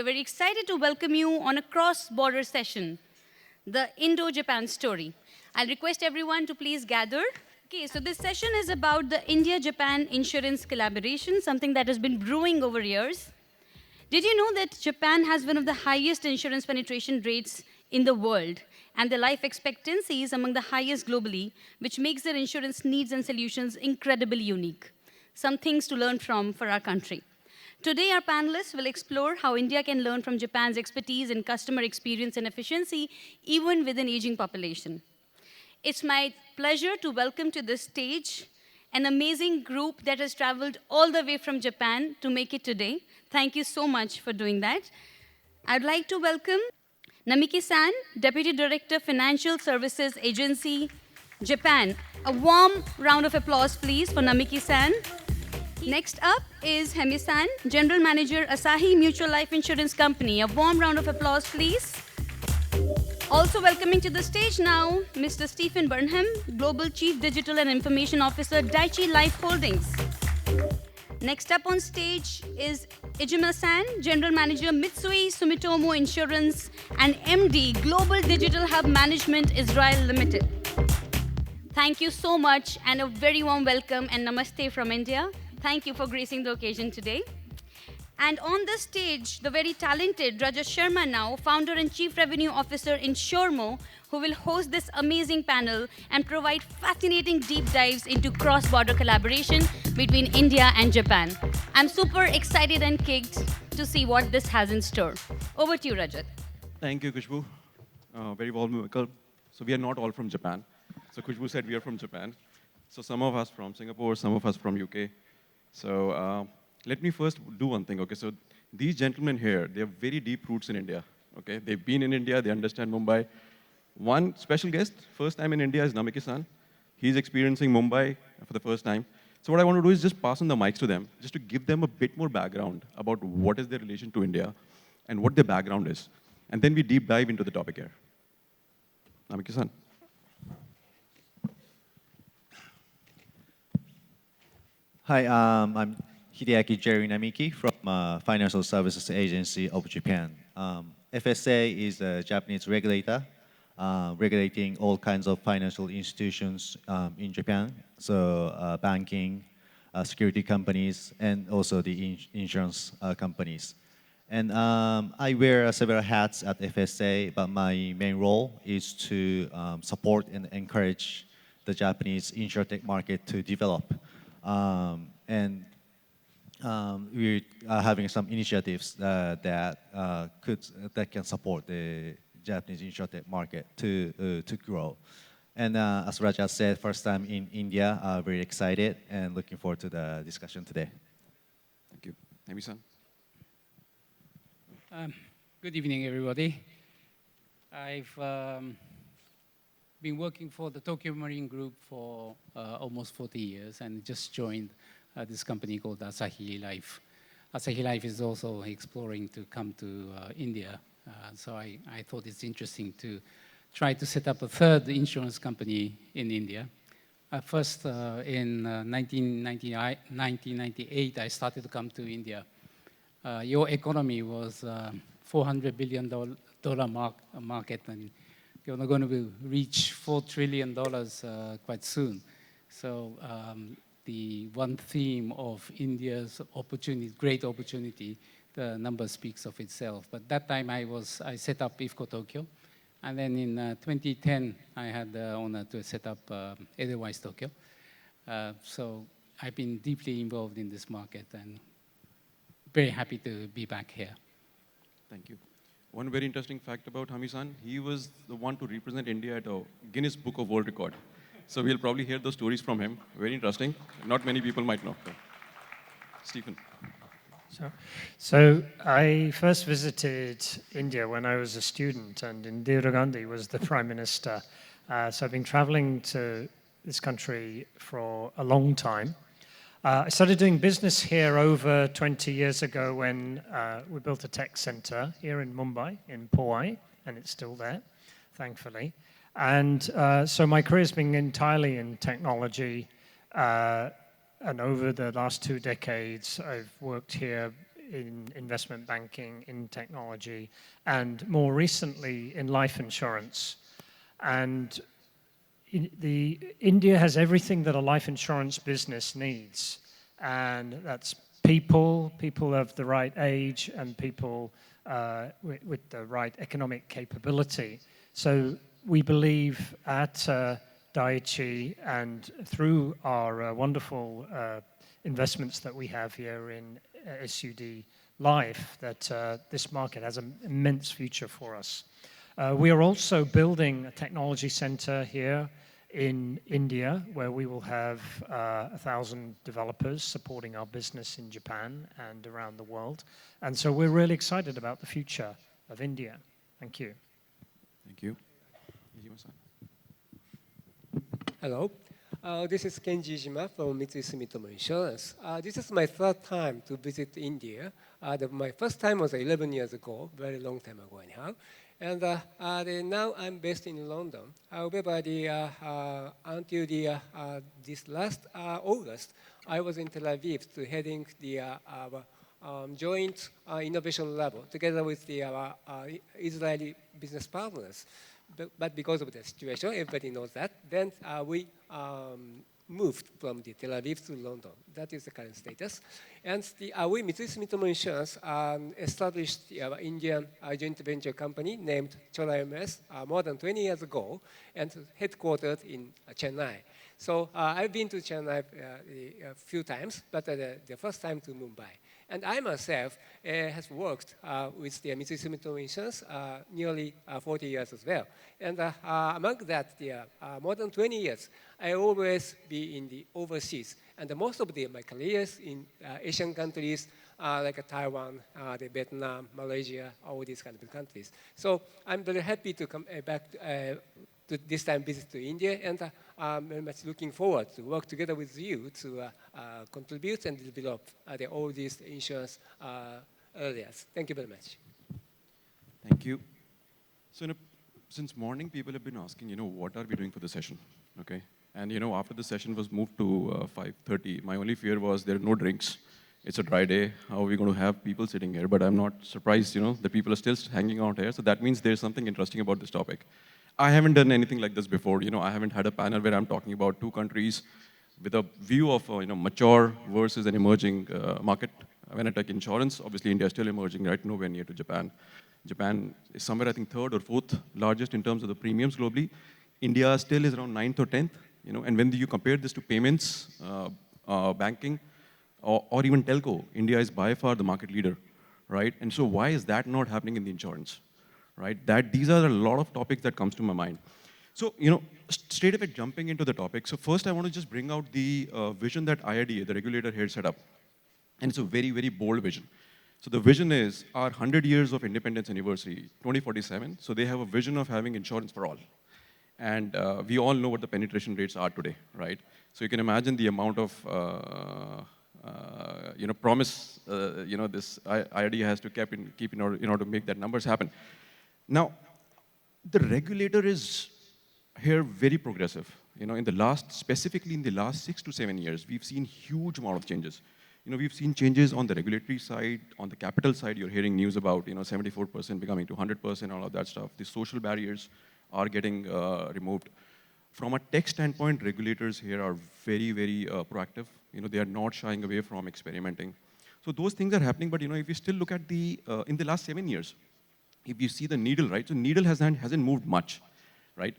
we are very excited to welcome you on a cross-border session, the Indo-Japan story. I'll request everyone to please gather. Okay, so this session is about the India-Japan insurance collaboration, something that has been brewing over years. Did you know that Japan has one of the highest insurance penetration rates in the world, and the life expectancy is among the highest globally, which makes their insurance needs and solutions incredibly unique? Some things to learn from for our country. Today, our panelists will explore how India can learn from Japan's expertise in customer experience and efficiency, even with an aging population. It's my pleasure to welcome to this stage an amazing group that has traveled all the way from Japan to make it today. Thank you so much for doing that. I'd like to welcome Namiki-san, Deputy Director, Financial Services Agency, Japan. A warm round of applause, please, for Namiki-san. Next up is Hemmi-san, General Manager, Asahi Mutual Life Insurance Company. A warm round of applause, please. Also welcoming to the stage now, Mr. Stephen Barnham, Global Chief Digital and Information Officer, Dai-ichi Life Holdings. Next up on stage is Ijima-san, General Manager, Mitsui Sumitomo Insurance, and MD, Global Digital Hub Management, Israel Limited. Thank you so much, and a very warm welcome and namaste from India. Thank you for gracing the occasion today. And on the stage, the very talented Rajat Sharma now, Founder and Chief Revenue Officer in Shormo, who will host this amazing panel and provide fascinating deep dives into cross-border collaboration between India and Japan. I'm super excited and kicked to see what this has in store. Over to you, Rajat. Thank you, Kushbu. Very warm welcome. So we are not all from Japan. So Kushbu said we are from Japan. So some of us from Singapore, some of us from UK. So let me first do one thing, okay? So these gentlemen here, they have very deep roots in India, okay? They've been in India, they understand Mumbai. One special guest, first time in India, is Namiki-san. He's experiencing Mumbai for the first time. So what I want to do is just pass on the mics to them, just to give them a bit more background about what is their relation to India and what their background is. And then we deep dive into the topic here. Namiki-san. Hi, I'm Hideaki Jerry Namiki from Financial Services Agency of Japan. FSA is a Japanese regulator regulating all kinds of financial institutions in Japan. So banking, security companies, and also the insurance companies. And I wear several hats at FSA, but my main role is to support and encourage the Japanese Insurtech market to develop. And we are having some initiatives that can support the Japanese Insurtech market to grow. And as Rajat said, first time in India, very excited and looking forward to the discussion today. Thank you. Hemmi-san. Good evening, everybody. I've been working for the Tokyo Marine Group for almost 40 years and just joined this company called Asahi Life. Asahi Life is also exploring to come to India. So I thought it's interesting to try to set up a third insurance company in India. First, in 1998, I started to come to India. Your economy was $400 billion market, and you're going to reach $4 trillion quite soon. So the one theme of India's opportunity, great opportunity, the number speaks of itself. But that time I set up IFCO Tokyo. And then in 2010, I had the honor to set up Edelweiss Tokyo. So I've been deeply involved in this market and very happy to be back here. Thank you. One very interesting fact about Hami-san, he was the one to represent India at a Guinness Book of World Record. So we'll probably hear those stories from him. Very interesting. Not many people might know. Stephen. So I first visited India when I was a student, and Indira Gandhi was the Prime Minister. So I've been traveling to this country for a long time. I started doing business here over 20 years ago when we built a tech center here in Mumbai, in Powai, and it's still there, thankfully. And so my career's been entirely in technology, and over the last 2 decades, I've worked here in investment banking, in technology, and more recently in life insurance. And India has everything that a life insurance business needs. And that's people of the right age, and people with the right economic capability. So we believe at Dai-ichi, and through our wonderful investments that we have here in SUD Life, that this market has an immense future for us. We are also building a technology center here in India, where we will have 1,000 developers supporting our business in Japan and around the world. And so we're really excited about the future of India. Thank you. Thank you. Hello, this is Kenji Jima from Mitsui Sumitomo Insurance. This is my third time to visit India. My first time was 11 years ago, very long time ago anyhow. And now I'm based in London. However, until this last August, I was in Tel Aviv to heading the joint innovation lab together with the Israeli business partners. But because of the situation, everybody knows that, then we moved from the Tel Aviv to London. That is the current status. And we, Mitsui Sumitomo Insurance, established the Indian joint venture company named Chola MS more than 20 years ago, and headquartered in Chennai. So I've been to Chennai a few times, but the first time to Mumbai. And I myself has worked with the Mitsui Sumitomo Insurance nearly 40 years as well. And among that, more than 20 years, I always be in the overseas. And most of my careers in Asian countries like Taiwan, Vietnam, Malaysia, all these kind of countries. So I'm very happy to come back to this time visit to India, and I'm very much looking forward to work together with you to contribute and develop all these insurance areas. Thank you very much. Thank you. So since morning, people have been asking, what are we doing for the session, okay? And after the session was moved to 5:30, my only fear was there are no drinks. It's a dry day. How are we going to have people sitting here? But I'm not surprised, the people are still hanging out here. So that means there's something interesting about this topic. I haven't done anything like this before. I haven't had a panel where I'm talking about two countries with a view of mature versus an emerging market. When I take insurance, obviously India is still emerging, right? Nowhere near to Japan. Japan is somewhere, I think, third or fourth largest in terms of the premiums globally. India still is around 9th or 10th. And when you compare this to payments, banking, or even telco, India is by far the market leader, right? And so why is that not happening in the insurance? Right? These are a lot of topics that comes to my mind. So, straight away jumping into the topic. So first I want to just bring out the vision that IIA, the regulator here, set up. And it's a very, very bold vision. So the vision is our 100 years of independence anniversary, 2047. So they have a vision of having insurance for all. And we all know what the penetration rates are today, right? So you can imagine the amount of promise this IIA has to keep in order to make that numbers happen. Now, the regulator is here very progressive. Specifically in the last 6 to 7 years, we've seen huge amount of changes. We've seen changes on the regulatory side, on the capital side. You're hearing news about 74% becoming to 100%, all of that stuff. The social barriers are getting removed. From a tech standpoint, regulators here are very, very proactive. They are not shying away from experimenting. So those things are happening. But if you still look at in the last 7 years, if you see the needle, right? So needle hasn't moved much, right?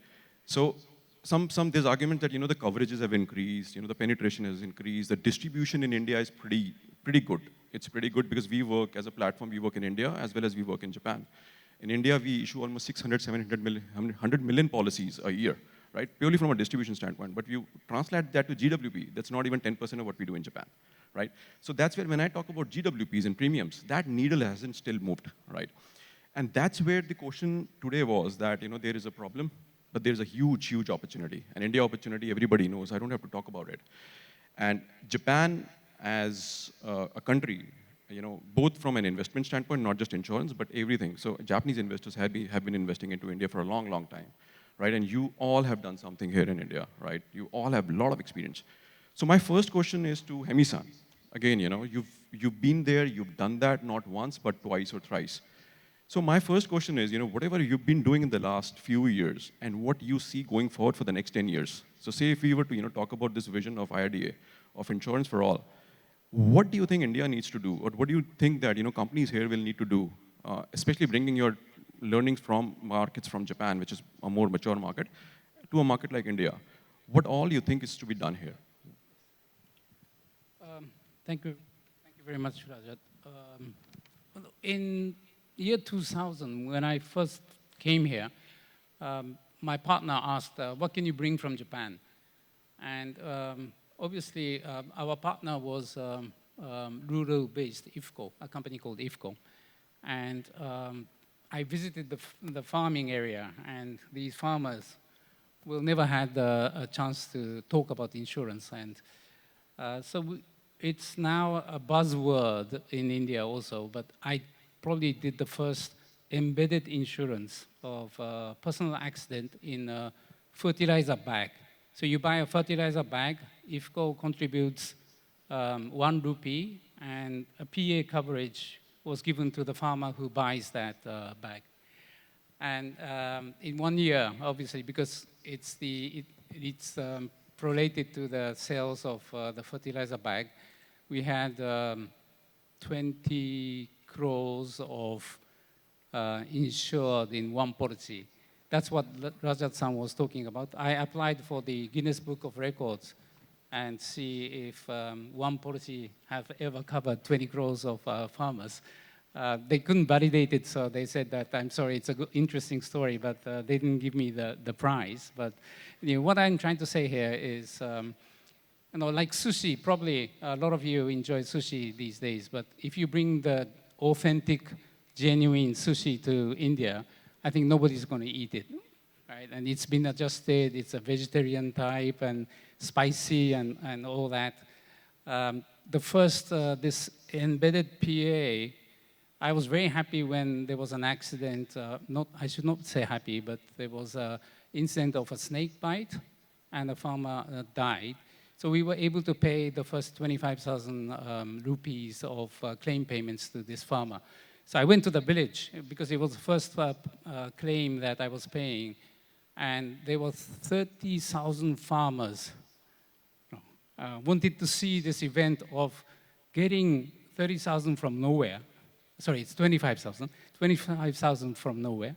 So there's argument that the coverages have increased, the penetration has increased, the distribution in India is pretty good. It's pretty good because we work as a platform. We work in India as well as we work in Japan. In India, we issue almost 600, 700 million, 100 million policies a year, right? Purely from a distribution standpoint. But you translate that to GWP, that's not even 10% of what we do in Japan, right? So that's where when I talk about GWPs and premiums, that needle hasn't still moved, right? And that's where the question today was that, there is a problem, but there's a huge, huge opportunity. And India opportunity, everybody knows. I don't have to talk about it. And Japan as a country, both from an investment standpoint, not just insurance, but everything. So Japanese investors have been investing into India for a long, long time, right? And you all have done something here in India, right? You all have a lot of experience. So my first question is to Hemmi-san. Again, you've been there, you've done that not once, but twice or thrice. So my first question is, whatever you've been doing in the last few years and what you see going forward for the next 10 years. So say if we were to, talk about this vision of IRDA, of insurance for all, what do you think India needs to do? Or what do you think that, companies here will need to do, especially bringing your learnings from markets from Japan, which is a more mature market, to a market like India? What all you think is to be done here? Thank you very much, Rajat. In year 2000, when I first came here, my partner asked, what can you bring from Japan? And obviously, our partner was rural-based, IFCO, a company called IFCO. And I visited the farming area, and these farmers will never had a chance to talk about insurance. And it's now a buzzword in India also, but I probably did the first embedded insurance of personal accident in a fertilizer bag. So you buy a fertilizer bag, IFCO contributes 1 rupee, and a PA coverage was given to the farmer who buys that bag. And in 1 year, obviously, because it's related to the sales of the fertilizer bag, we had 20 crores of insured in one policy. That's what Rajat-san was talking about. I applied for the Guinness Book of Records and see if one policy have ever covered 20 crores of farmers. They couldn't validate it, so they said that, I'm sorry, it's a good, interesting story, but they didn't give me the prize. But what I'm trying to say here is, like sushi, probably a lot of you enjoy sushi these days, but if you bring the authentic, genuine sushi to India, I think nobody's going to eat it, right? And it's been adjusted, it's a vegetarian type and spicy and all that. The first, this embedded PA, I was very happy when there was an accident, I should not say happy, but there was an incident of a snake bite and a farmer died. So we were able to pay the first 25,000 rupees of claim payments to this farmer. So I went to the village because it was the first claim that I was paying, and there were 30,000 farmers wanted to see this event of getting 30,000 from nowhere. Sorry, it's 25,000 from nowhere.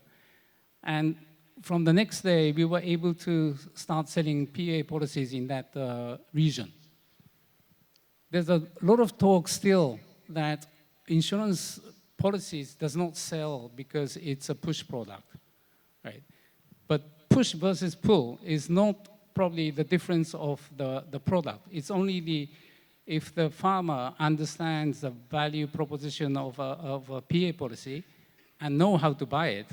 And from the next day, we were able to start selling PA policies in that region. There's a lot of talk still that insurance policies does not sell because it's a push product, right? But push versus pull is not probably the difference of the product. It's only if the farmer understands the value proposition of a PA policy and know how to buy it,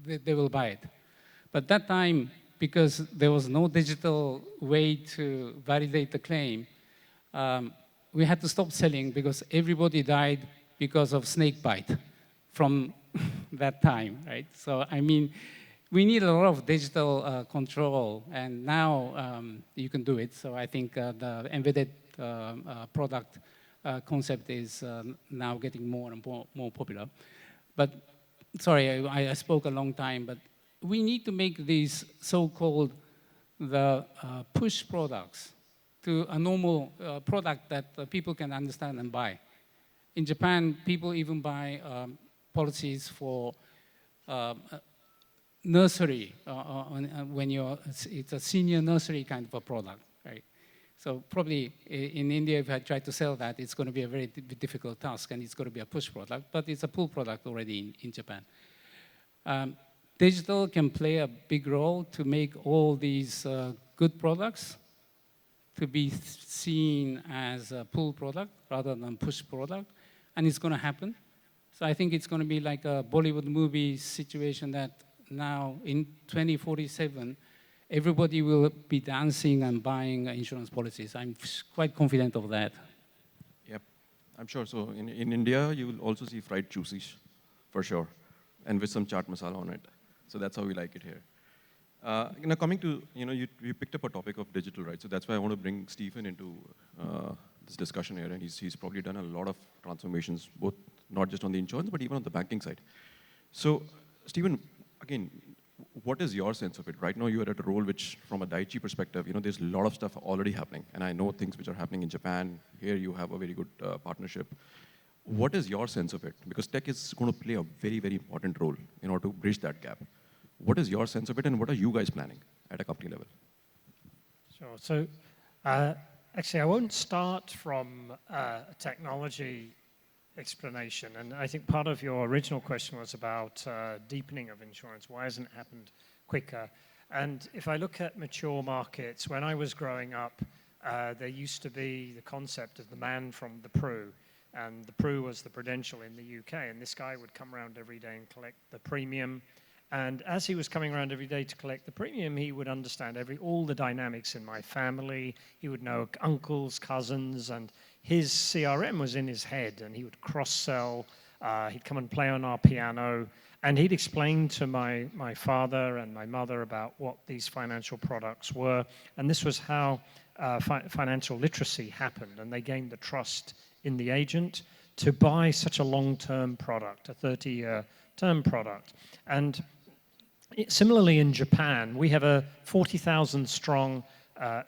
they will buy it. But that time, because there was no digital way to validate the claim, we had to stop selling because everybody died because of snake bite from that time, right? So, I mean, we need a lot of digital control, and now you can do it. So I think the embedded product concept is now getting more and more popular. But sorry, I spoke a long time, but we need to make these so-called the push products to a normal product that people can understand and buy. In Japan, people even buy policies for nursery when it's a senior nursery kind of a product, right? So probably in India, if I try to sell that, it's going to be a very difficult task, and it's going to be a push product, but it's a pull product already in Japan. Digital can play a big role to make all these good products to be seen as a pull product rather than push product, and it's going to happen. So I think it's going to be like a Bollywood movie situation that now in 2047, everybody will be dancing and buying insurance policies. I'm quite confident of that. Yep, I'm sure. So in India, you will also see fried juices, for sure, and with some chaat masala on it. So that's how we like it here. Now coming to, you picked up a topic of digital, right? So that's why I want to bring Stephen into this discussion here, and he's probably done a lot of transformations, both not just on the insurance, but even on the banking side. So, Stephen, again, what is your sense of it? Right now, you are at a role which, from a Dai-ichi perspective, there's a lot of stuff already happening, and I know things which are happening in Japan. Here, you have a very good partnership. What is your sense of it? Because tech is going to play a very, very important role in order to bridge that gap. What is your sense of it, and what are you guys planning at a company level? Sure. So, actually, I won't start from a technology explanation. And I think part of your original question was about deepening of insurance. Why hasn't it happened quicker? And if I look at mature markets, when I was growing up, there used to be the concept of the man from the Pru. And the Pru was the Prudential in the UK. And this guy would come around every day and collect the premium. And as he was coming around every day to collect the premium, he would understand all the dynamics in my family. He would know uncles, cousins, and his CRM was in his head, and he would cross-sell. He'd come and play on our piano, and he'd explain to my father and my mother about what these financial products were. And this was how financial literacy happened, and they gained the trust in the agent to buy such a long-term product, a 30-year term product. And similarly in Japan, we have a 40,000 strong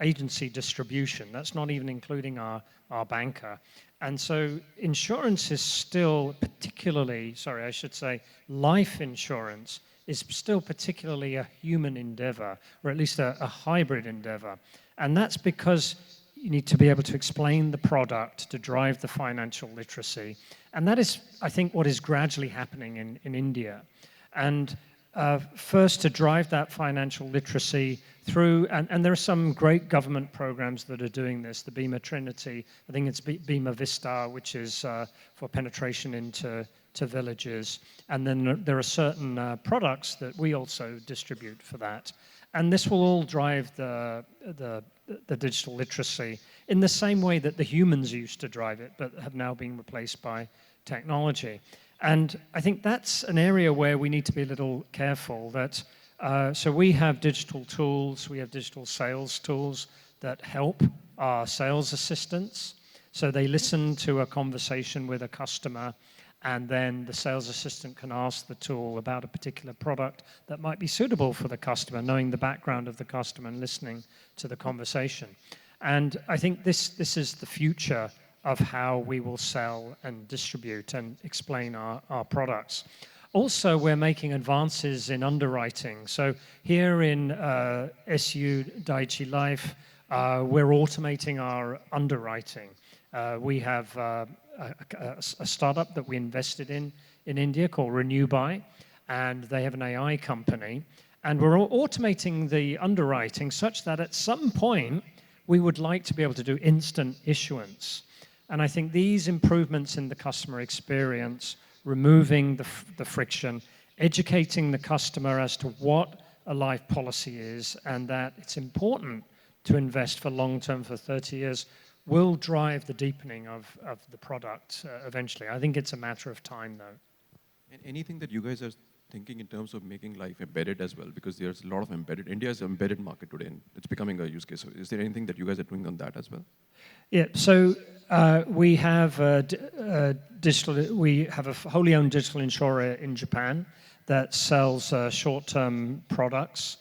agency distribution. That's not even including our banker. And so insurance is still particularly, sorry, I should say life insurance is still particularly a human endeavor, or at least a hybrid endeavor. And that's because you need to be able to explain the product to drive the financial literacy. And that is, I think, what is gradually happening in India. And first, to drive that financial literacy through, and there are some great government programs that are doing this, the Bima Trinity, I think it's Bima Vista, which is for penetration into villages. And then there are certain products that we also distribute for that. And this will all drive the digital literacy in the same way that the humans used to drive it, but have now been replaced by technology. And I think that's an area where we need to be a little careful that, so we have digital tools, we have digital sales tools that help our sales assistants. So they listen to a conversation with a customer, and then the sales assistant can ask the tool about a particular product that might be suitable for the customer, knowing the background of the customer and listening to the conversation. And I think this is the future of how we will sell and distribute and explain our products. Also, we're making advances in underwriting. So here in SU Dai-ichi Life, we're automating our underwriting. We have a startup that we invested in India called Renew-Buy, and they have an AI company. And we're automating the underwriting such that at some point, we would like to be able to do instant issuance. And I think these improvements in the customer experience, removing the friction, educating the customer as to what a life policy is and that it's important to invest for long-term for 30 years, will drive the deepening of the product eventually. I think it's a matter of time, though. And anything that you guys are thinking in terms of making life embedded as well, because there's a lot of embedded. India is an embedded market today, and it's becoming a use case. So is there anything that you guys are doing on that as well? Yeah, so we have we have a wholly owned digital insurer in Japan that sells short-term products.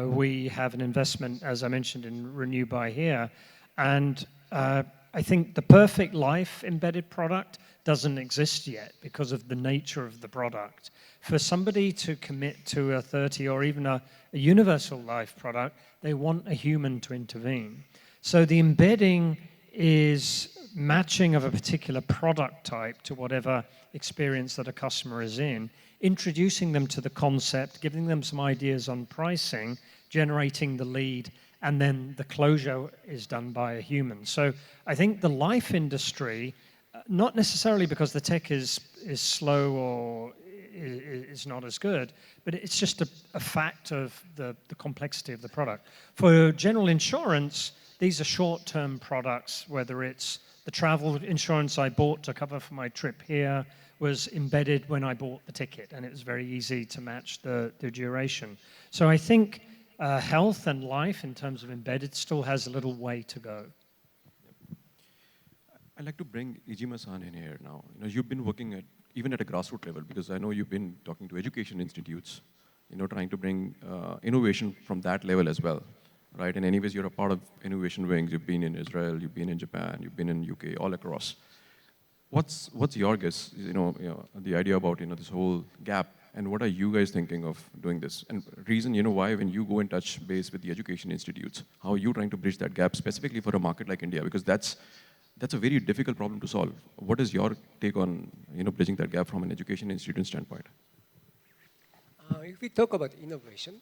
We have an investment, as I mentioned, in Renew-Buy here. And I think the perfect life embedded product doesn't exist yet because of the nature of the product. For somebody to commit to a 30 or even a universal life product, they want a human to intervene. So the embedding is matching of a particular product type to whatever experience that a customer is in, introducing them to the concept, giving them some ideas on pricing, generating the lead, and then the closure is done by a human. So I think the life industry, not necessarily because the tech is slow or is not as good, but it's just a fact of the complexity of the product. For general insurance, these are short-term products, whether it's the travel insurance I bought to cover for my trip here was embedded when I bought the ticket, and it was very easy to match the duration. So I think health and life in terms of embedded still has a little way to go. I'd like to bring Ijima-san in here now. You've been working even at a grassroots level, because I know you've been talking to education institutes, trying to bring innovation from that level as well, right? And anyways, you're a part of innovation wings. You've been in Israel, you've been in Japan, you've been in UK, all across. What's your guess, the idea about, this whole gap, and what are you guys thinking of doing this? And reason, why when you go and touch base with the education institutes, how are you trying to bridge that gap specifically for a market like India? Because that's a very difficult problem to solve. What is your take on, bridging that gap from an education institute standpoint? If we talk about innovation,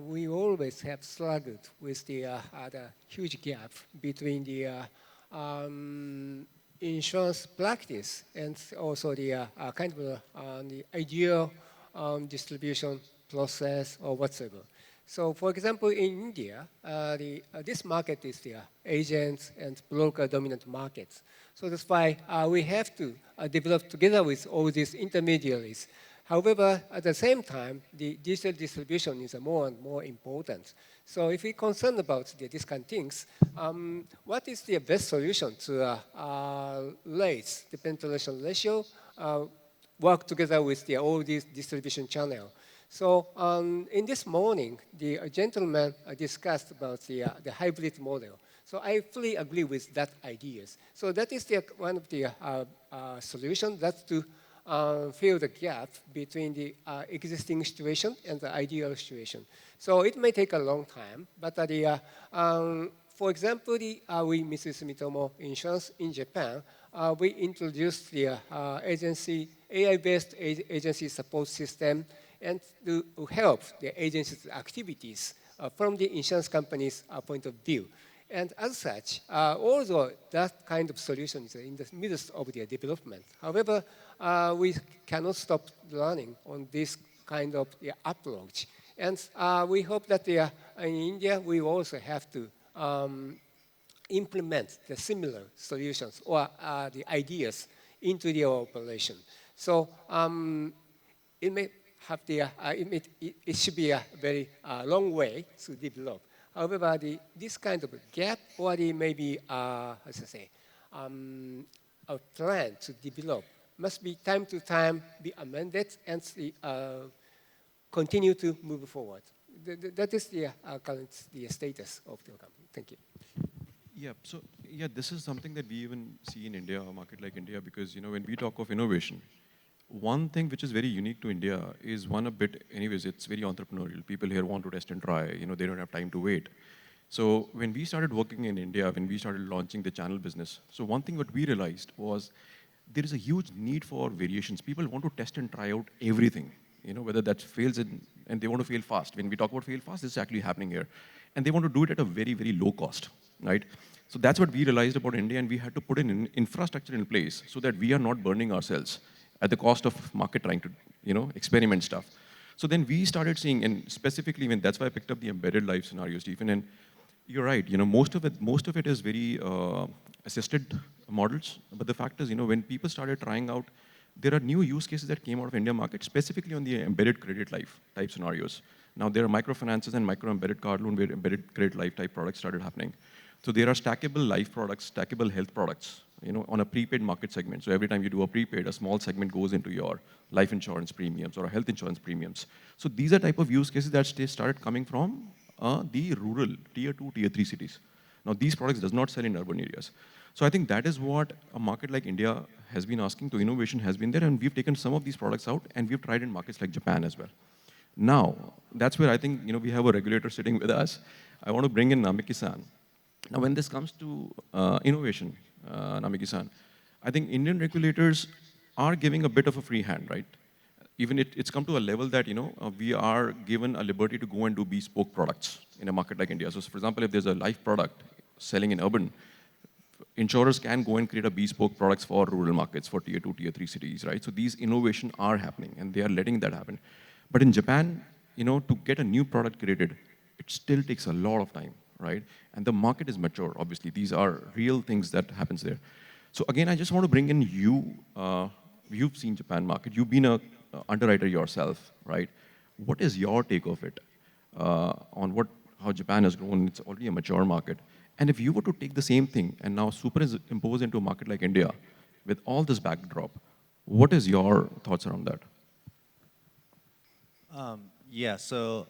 we always have struggled with the huge gap between the insurance practice and also the kind of the ideal distribution process or whatsoever. So, for example, in India, this market is the agents and broker dominant markets. So that's why we have to develop together with all these intermediaries. However, at the same time, the digital distribution is more and more important. So if we're concerned about these kind of things, what is the best solution to raise the penetration ratio, work together with all these distribution channels? So in this morning, the gentleman discussed about the hybrid model. So I fully agree with that ideas. So that is one of the solutions, that's to fill the gap between the existing situation and the ideal situation. So it may take a long time, but for example, we, Mrs. Sumitomo Insurance in Japan, we introduced the AI-based agency support system and to help the agency's activities from the insurance company's point of view. And as such, although that kind of solution is in the midst of the development, however, we cannot stop learning on this kind of approach. And we hope that in India, we also have to implement the similar solutions or the ideas into the operation. So it may have it should be a very long way to develop. However, this kind of gap or maybe, how to say, a plan to develop must be time to time be amended and continue to move forward. That is the current status of the company. Thank you. Yeah, so this is something that we even see in India, a market like India, because when we talk of innovation, one thing which is very unique to India is anyways, it's very entrepreneurial. People here want to test and try, they don't have time to wait. So when we started working in India, when we started launching the channel business, so one thing what we realized was there is a huge need for variations. People want to test and try out everything, whether that fails and they want to fail fast. When we talk about fail fast, this is actually happening here. And they want to do it at a very, very low cost, right? So that's what we realized about India, and we had to put an infrastructure in place so that we are not burning ourselves at the cost of market trying to, experiment stuff. So then we started seeing, and specifically when that's why I picked up the embedded life scenario, Stephen, and you're right, most of it is very assisted models. But the fact is, when people started trying out, there are new use cases that came out of India market, specifically on the embedded credit life type scenarios. Now there are microfinances and micro-embedded card loan where embedded credit life type products started happening. So there are stackable life products, stackable health products, on a prepaid market segment. So every time you do a prepaid, a small segment goes into your life insurance premiums or health insurance premiums. So these are type of use cases that started coming from the rural tier 2, tier 3 cities. Now these products does not sell in urban areas. So I think that is what a market like India has been asking. To innovation has been there, and we've taken some of these products out and we've tried in markets like Japan as well. Now, that's where I think we have a regulator sitting with us. I want to bring in Namiki-san. Now, when this comes to innovation, Namiki-san, I think Indian regulators are giving a bit of a free hand, right? Even it's come to a level that we are given a liberty to go and do bespoke products in a market like India. So, for example, if there's a life product selling in urban, insurers can go and create a bespoke products for rural markets, for tier 2, tier 3 cities, right? So these innovations are happening, and they are letting that happen. But in Japan, to get a new product created, it still takes a lot of time, right? And the market is mature, obviously. These are real things that happens there. So again, I just want to bring in you. You've seen Japan market. You've been a underwriter yourself, right? What is your take of it on how Japan has grown? It's already a mature market. And if you were to take the same thing and now superimpose into a market like India with all this backdrop, what is your thoughts around that? Yeah, so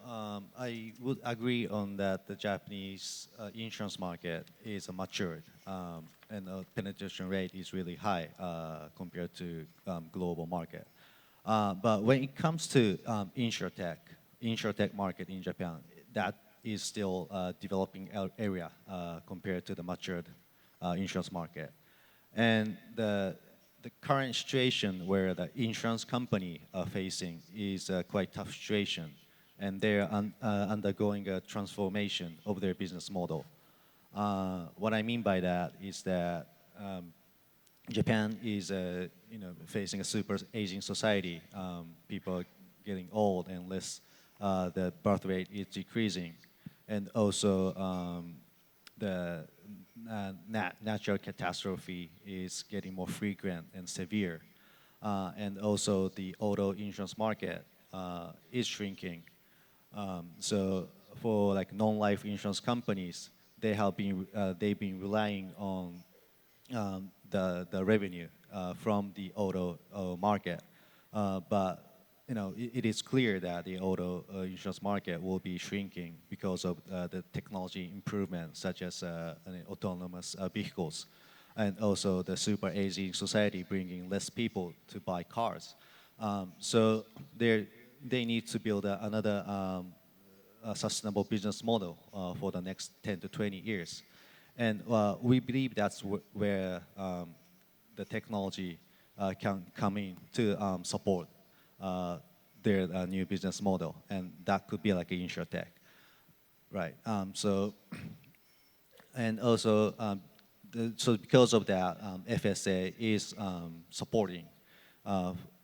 I would agree on that the Japanese insurance market is matured and the penetration rate is really high compared to global market. But when it comes to Insurtech market in Japan, that is still a developing area compared to the matured insurance market. And the current situation where the insurance company are facing is a quite tough situation, and they're undergoing a transformation of their business model. What I mean by that is that Japan is facing a super aging society. People are getting old and less, the birth rate is decreasing. And also the natural catastrophe is getting more frequent and severe. And also the auto insurance market is shrinking. So for like non-life insurance companies, they've been relying on the revenue from the auto market. But it is clear that the auto insurance market will be shrinking because of the technology improvements such as autonomous vehicles, and also the super aging society bringing less people to buy cars. So they need to build another sustainable business model for the next 10 to 20 years. And we believe that's where the technology can come in to support their new business model, and that could be like an Insurtech, right? And also, so because of that, FSA is supporting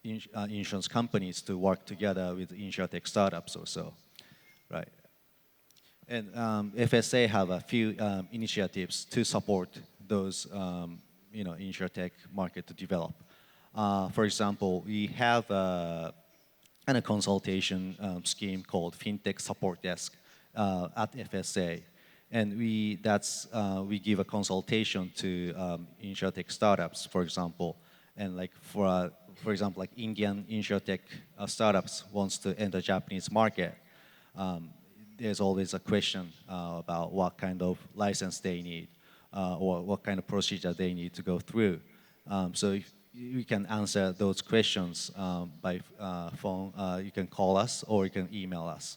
insurance companies to work together with Insurtech startups or so, right? And FSA have a few initiatives to support those, Insurtech market to develop. For example, we have a consultation scheme called FinTech Support Desk at FSA, and we give a consultation to Insurtech startups, for example, and like for example, like Indian Insurtech startups wants to enter Japanese market. There's always a question about what kind of license they need or what kind of procedure they need to go through. So if you can answer those questions by phone, you can call us or you can email us.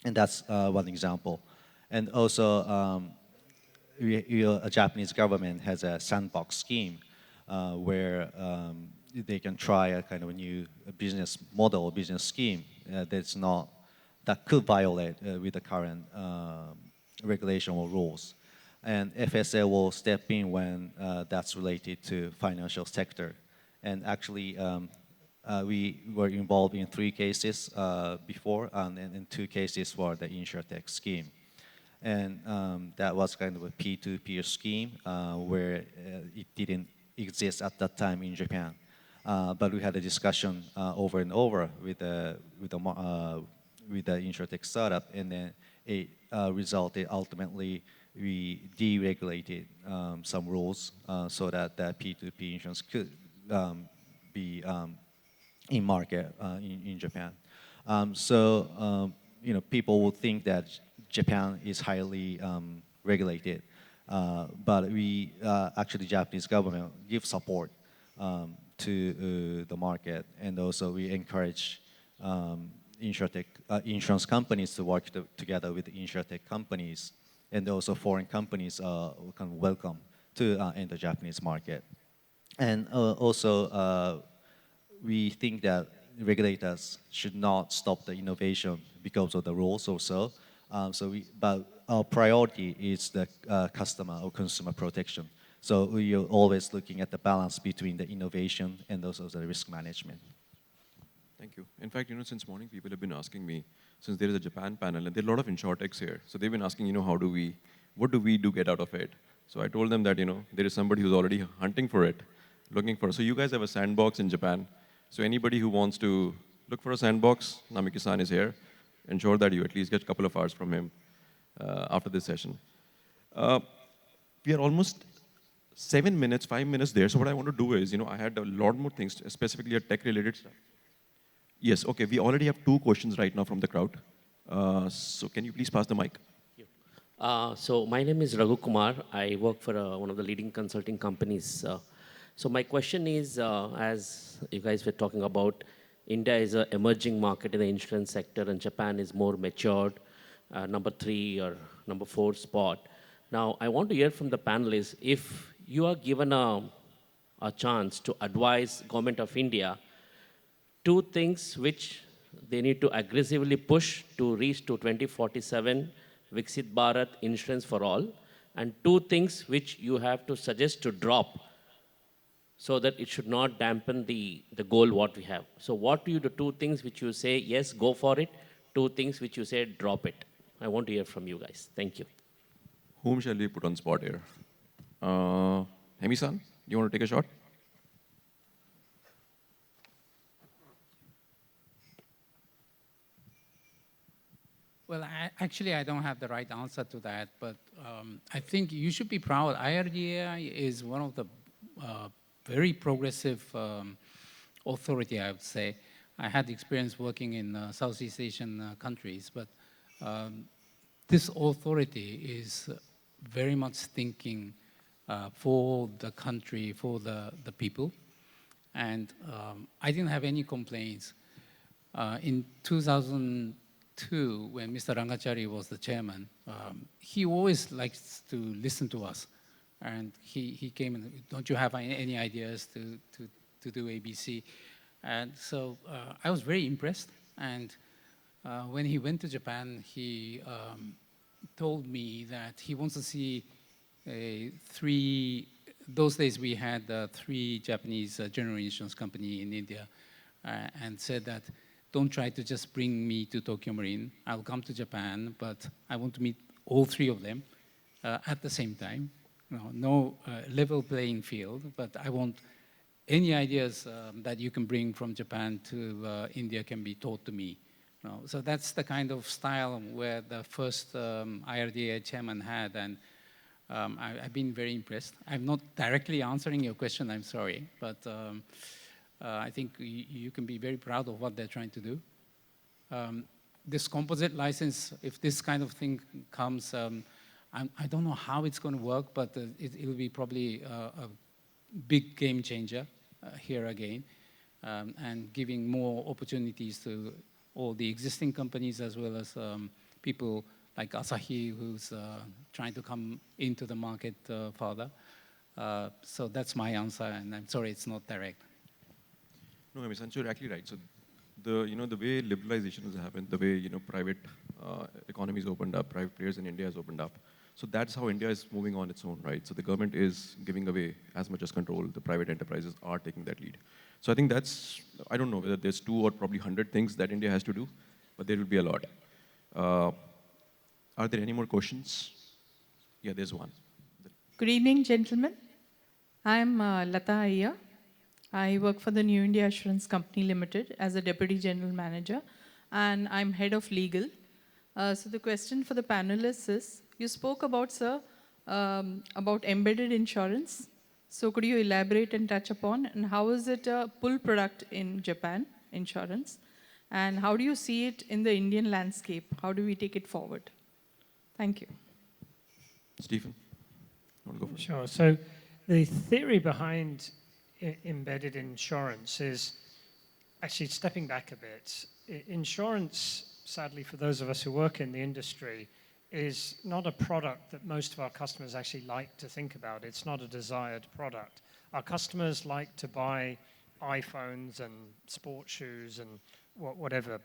And that's one example. And also, a Japanese government has a sandbox scheme where they can try a kind of a new business model or business scheme that could violate with the current regulation or rules. And FSA will step in when that's related to financial sector. And actually, we were involved in 3 cases before, and in 2 cases for the Insurtech scheme. And that was kind of a P2P scheme where it didn't exist at that time in Japan. But we had a discussion over and over with the Insurtech startup, and then it resulted ultimately we deregulated some rules so that the P2P insurance could be in market in Japan. People would think that Japan is highly regulated, but we actually Japanese government give support to the market, and also we encourage insurance companies to work together with Insurtech companies, and also foreign companies are welcome to enter Japanese market. And also, we think that regulators should not stop the innovation because of the rules also. But our priority is the customer or consumer protection. So we are always looking at the balance between the innovation and also the risk management. Thank you. In fact, since morning, people have been asking me, since there is a Japan panel, and there are a lot of Insurtechs here, so they've been asking, what do we do get out of it? So I told them that, there is somebody who's already hunting for it, looking for it. So you guys have a sandbox in Japan. So anybody who wants to look for a sandbox, Namiki-san is here. Ensure that you at least get a couple of hours from him after this session. we are almost 7 minutes, 5 minutes there. So what I want to do is, I had a lot more things, specifically a tech-related stuff. Yes, okay, we already have 2 questions right now from the crowd. So can you please pass the mic? So my name is Raghu Kumar. I work for one of the leading consulting companies. So my question is, as you guys were talking about, India is an emerging market in the insurance sector and Japan is more matured, number 3 or number 4 spot. Now, I want to hear from the panelists, if you are given a chance to advise Government of India 2 things which they need to aggressively push to reach to 2047 Viksit Bharat insurance for all, and 2 things which you have to suggest to drop so that it should not dampen the goal what we have. So what do you do, 2 things which you say, yes, go for it, 2 things which you say, drop it. I want to hear from you guys. Thank you. Whom shall we put on spot here? Hemmi-san, you want to take a shot? Well, actually, I don't have the right answer to that, but I think you should be proud. IRDAI is one of the very progressive authority, I would say. I had experience working in Southeast Asian countries, but this authority is very much thinking for the country, for the people. And I didn't have any complaints. In 2002, when Mr. Rangachari was the chairman, he always likes to listen to us. And he came and, don't you have any ideas to do ABC? And so I was very impressed. And when he went to Japan, he told me that he wants to see 3, those days we had 3 Japanese general insurance company in India, and said that, don't try to just bring me to Tokyo Marine. I'll come to Japan, but I want to meet all 3 of them at the same time. No level playing field, but I want any ideas that you can bring from Japan to India can be taught to me. So that's the kind of style where the first IRDA chairman had, and I've been very impressed. I'm not directly answering your question, I'm sorry, but I think you can be very proud of what they're trying to do. This composite license, if this kind of thing comes, I don't know how it's going to work, but it'll be probably a big game changer here again, and giving more opportunities to all the existing companies as well as people like Asahi, who's trying to come into the market further. So that's my answer, and I'm sorry it's not direct. No, Hemmi-san, you're actually right. So the way liberalization has happened, the way private economies opened up, private players in India has opened up. So that's how India is moving on its own, right? So the government is giving away as much as control. The private enterprises are taking that lead. So I think that's, I don't know whether there's 2 or probably 100 things that India has to do, but there will be a lot. Are there any more questions? Yeah, there's one. Good evening, gentlemen. I'm Lata Iyer. I work for the New India Assurance Company Limited as a Deputy General Manager, and I'm Head of Legal. So the question for the panelists is, you spoke about, sir, about embedded insurance. So could you elaborate and touch upon, and how is it a pull product in Japan, insurance? And how do you see it in the Indian landscape? How do we take it forward? Thank you. Stephen, you want to go first? Sure. So the theory behind embedded insurance is actually stepping back a bit. Insurance, sadly, for those of us who work in the industry, is not a product that most of our customers actually like to think about. It's not a desired product. Our customers like to buy iPhones and sports shoes and whatever.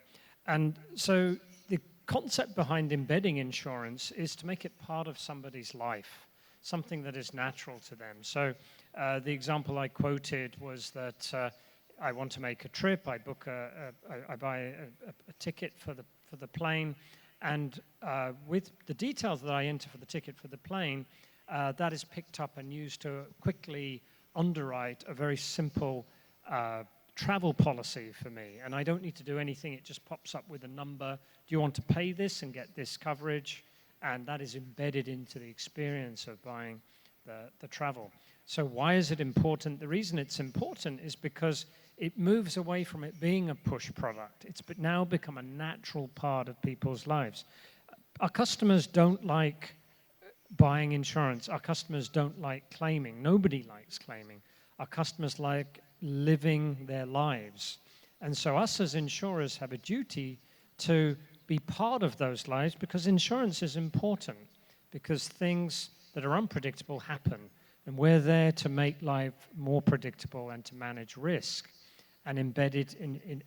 And so the concept behind embedding insurance is to make it part of somebody's life, something that is natural to them. So the example I quoted was that I want to make a trip, I buy a ticket for the plane, and with the details that I enter for the ticket for the plane, that is picked up and used to quickly underwrite a very simple travel policy for me. And I don't need to do anything, it just pops up with a number. Do you want to pay this and get this coverage? And that is embedded into the experience of buying the travel. So why is it important? The reason it's important is because it moves away from it being a push product. It's now become a natural part of people's lives. Our customers don't like buying insurance. Our customers don't like claiming. Nobody likes claiming. Our customers like living their lives. And so us as insurers have a duty to be part of those lives, because insurance is important, because things that are unpredictable happen. And we're there to make life more predictable and to manage risk. And embedded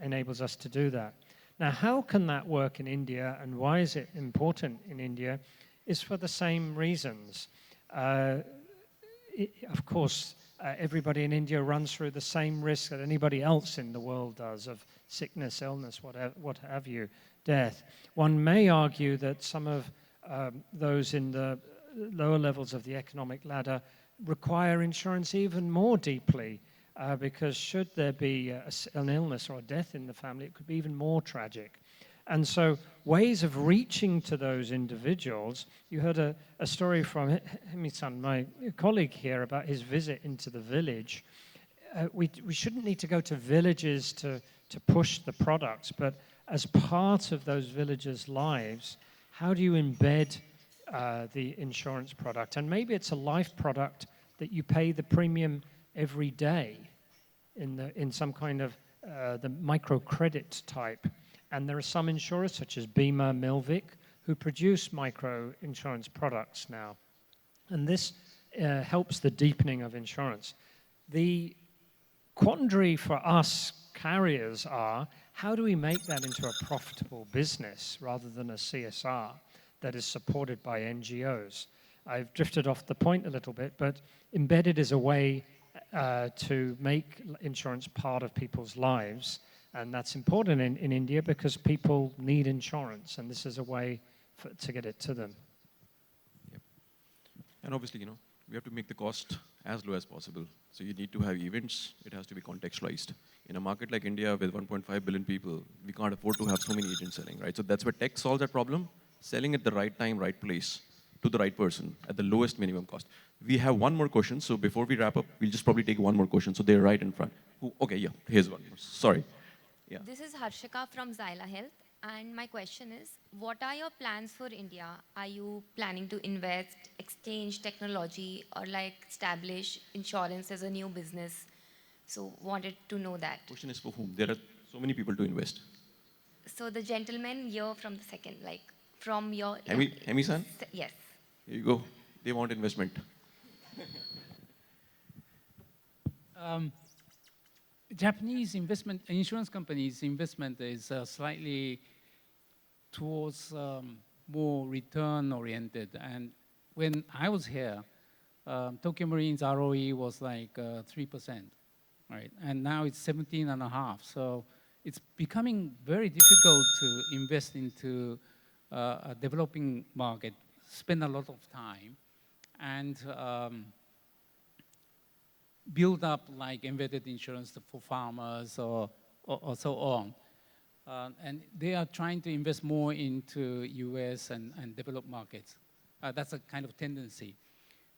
enables us to do that. Now, how can that work in India, and why is it important in India? Is for the same reasons. Of course, everybody in India runs through the same risk that anybody else in the world does of sickness, illness, what have you, death. One may argue that some of those in the lower levels of the economic ladder require insurance even more deeply, because should there be an illness or a death in the family, it could be even more tragic. And so ways of reaching to those individuals, you heard a story from Hemmi-san, my colleague here, about his visit into the village. We shouldn't need to go to villages to push the products, but as part of those villagers' lives, how do you embed the insurance product? And maybe it's a life product that you pay the premium every day in some kind of the microcredit type. And there are some insurers, such as Bima, Milvik, who produce micro insurance products now. And this helps the deepening of insurance. The quandary for us carriers are, how do we make that into a profitable business rather than a CSR that is supported by NGOs? I've drifted off the point a little bit, but embedded is a way to make insurance part of people's lives. And that's important in India because people need insurance, and this is a way to get it to them. Yep. And obviously, we have to make the cost as low as possible. So you need to have events. It has to be contextualized. In a market like India with 1.5 billion people, we can't afford to have so many agents selling, right? So that's where tech solves that problem, selling at the right time, right place, to the right person at the lowest minimum cost. We have one more question, so before we wrap up, we'll just probably take one more question. So they're right in front. Okay, yeah, here's one more. Sorry. Yeah. This is Harshika from Xyla Health, and my question is, what are your plans for India? Are you planning to invest, exchange technology, or establish insurance as a new business? So wanted to know that. Question is for whom? There are so many people to invest. So the gentleman here from the second, from your... Hemmi-san? Yes. Here you go. They want investment. Japanese insurance companies' investment is slightly towards more return-oriented. And when I was here, Tokyo Marine's ROE was 3%, right? And now it's 17.5%. So it's becoming very difficult to invest into a developing market, spend a lot of time, and build up embedded insurance for farmers or so on. And they are trying to invest more into US and developed markets. That's a kind of tendency.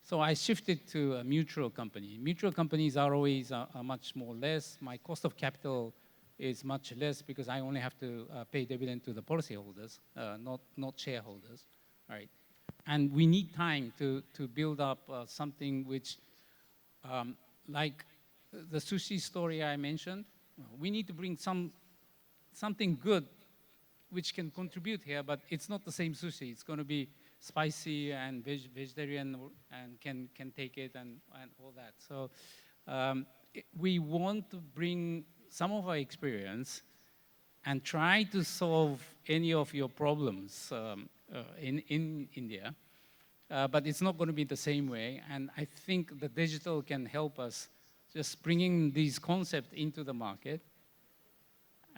So I shifted to a mutual company. Mutual companies' ROEs are much more less. My cost of capital is much less because I only have to pay dividend to the policyholders, not shareholders, right? And we need time to build up something which, like the sushi story I mentioned, we need to bring something good which can contribute here, but it's not the same sushi. It's going to be spicy and vegetarian and can take it and all that. So we want to bring some of our experience and try to solve any of your problems in India. But it's not going to be the same way. And I think the digital can help us just bringing these concepts into the market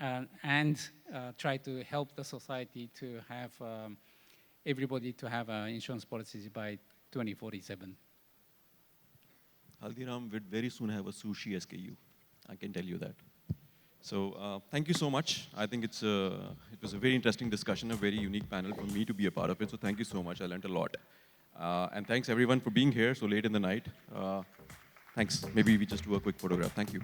and try to help the society to have everybody to have insurance policies by 2047. Haldiram will very soon have a sushi SKU. I can tell you that. So thank you so much. I think it was a very interesting discussion, a very unique panel for me to be a part of it. So thank you so much. I learned a lot. And thanks everyone for being here so late in the night. Thanks. Maybe we just do a quick photograph. Thank you.